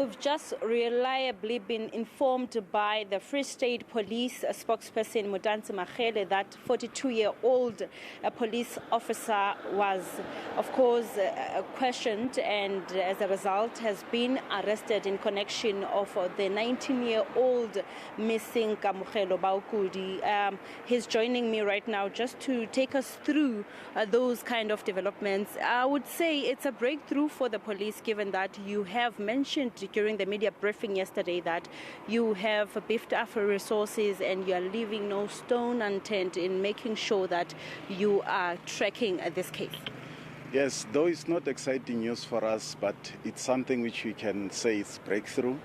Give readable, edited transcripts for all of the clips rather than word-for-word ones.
We've just reliably been informed by the Free State Police spokesperson Motansi Magele that 42-year-old police officer was, of course, questioned and as a result has been arrested in connection of the 19-year-old missing Kamohelo Baukudi. He's joining me right now just to take us through those kind of developments. I would say it's a breakthrough for the police, given that you have mentioned during the media briefing yesterday that you have beefed up resources and you are leaving no stone unturned in making sure that you are tracking this case. Yes, though it's not exciting news for us, but it's something which we can say is breakthrough,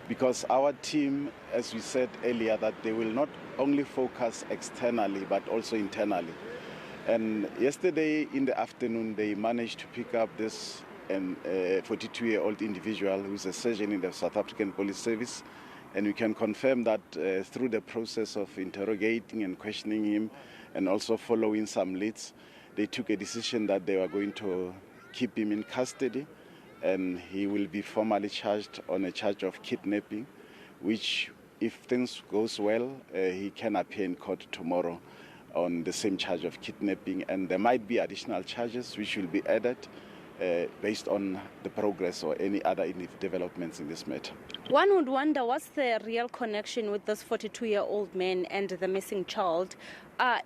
because our team, as we said earlier, that they will not only focus externally but also internally. And yesterday in the afternoon, they managed to pick up this 42-year-old individual who's a surgeon in the South African Police Service. And we can confirm that through the process of interrogating and questioning him and also following some leads, they took a decision that they were going to keep him in custody, and he will be formally charged on a charge of kidnapping, which, if things goes well, he can appear in court tomorrow on the same charge of kidnapping, and there might be additional charges which will be added based on the progress or any other developments in this matter. One would wonder, what's the real connection with this 42-year-old man and the missing child?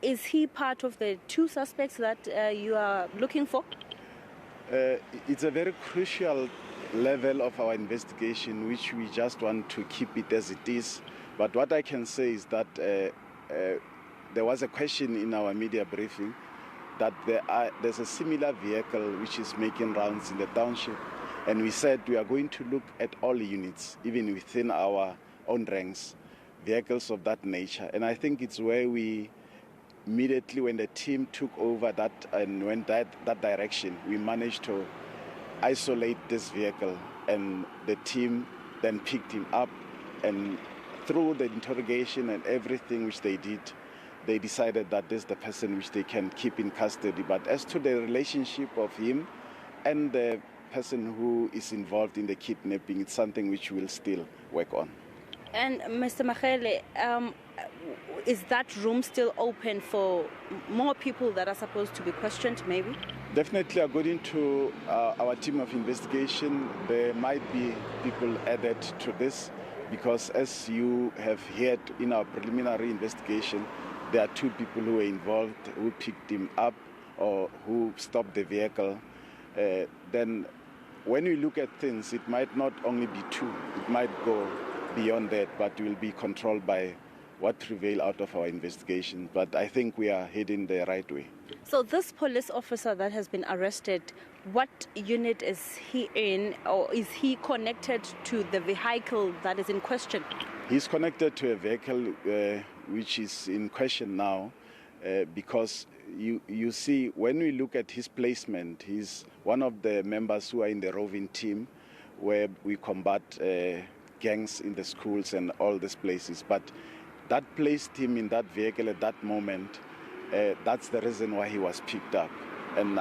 Is he part of the two suspects that you are looking for? It's a very crucial level of our investigation, which we just want to keep it as it is. But what I can say is that there was a question in our media briefing that there's a similar vehicle which is making rounds in the township, and we said we are going to look at all units, even within our own ranks, vehicles of that nature. And I think it's where we immediately, when the team took over that and went that direction, we managed to isolate this vehicle, and the team then picked him up, and through the interrogation and everything which they did, they decided that this is the person which they can keep in custody. But as to the relationship of him and the person who is involved in the kidnapping, it's something which we'll still work on. And Mr. Magele, is that room still open for more people that are supposed to be questioned, maybe? Definitely, according to our team of investigation, there might be people added to this, because as you have heard in our preliminary investigation, there are two people who were involved, who picked him up or who stopped the vehicle. Then when we look at things, it might not only be two, it might go beyond that, but will be controlled by what prevail out of our investigation. But I think we are heading the right way. So this police officer that has been arrested, what unit is he in, or is he connected to the vehicle that is in question? He's connected to a vehicle which is in question now, because you see, when we look at his placement, he's one of the members who are in the roving team where we combat gangs in the schools and all these places. But that placed him in that vehicle at that moment. That's the reason why he was picked up. And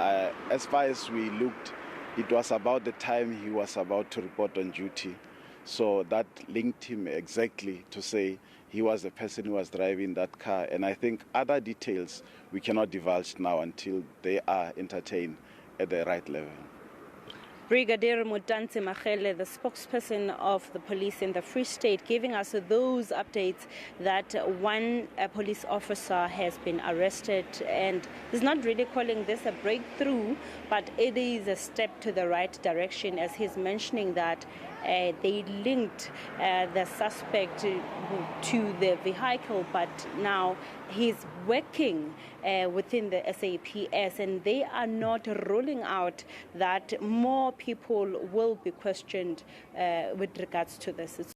as far as we looked, it was about the time he was about to report on duty. So that linked him exactly to say he was the person who was driving that car. And I think other details we cannot divulge now until they are entertained at the right level. Brigadier Motansi Magele, the spokesperson of the police in the Free State, giving us those updates that one police officer has been arrested, and he's not really calling this a breakthrough, but it is a step to the right direction, as he's mentioning that they linked the suspect to the vehicle, but now he's working within the SAPS, and they are not ruling out that more people will be questioned with regards to this.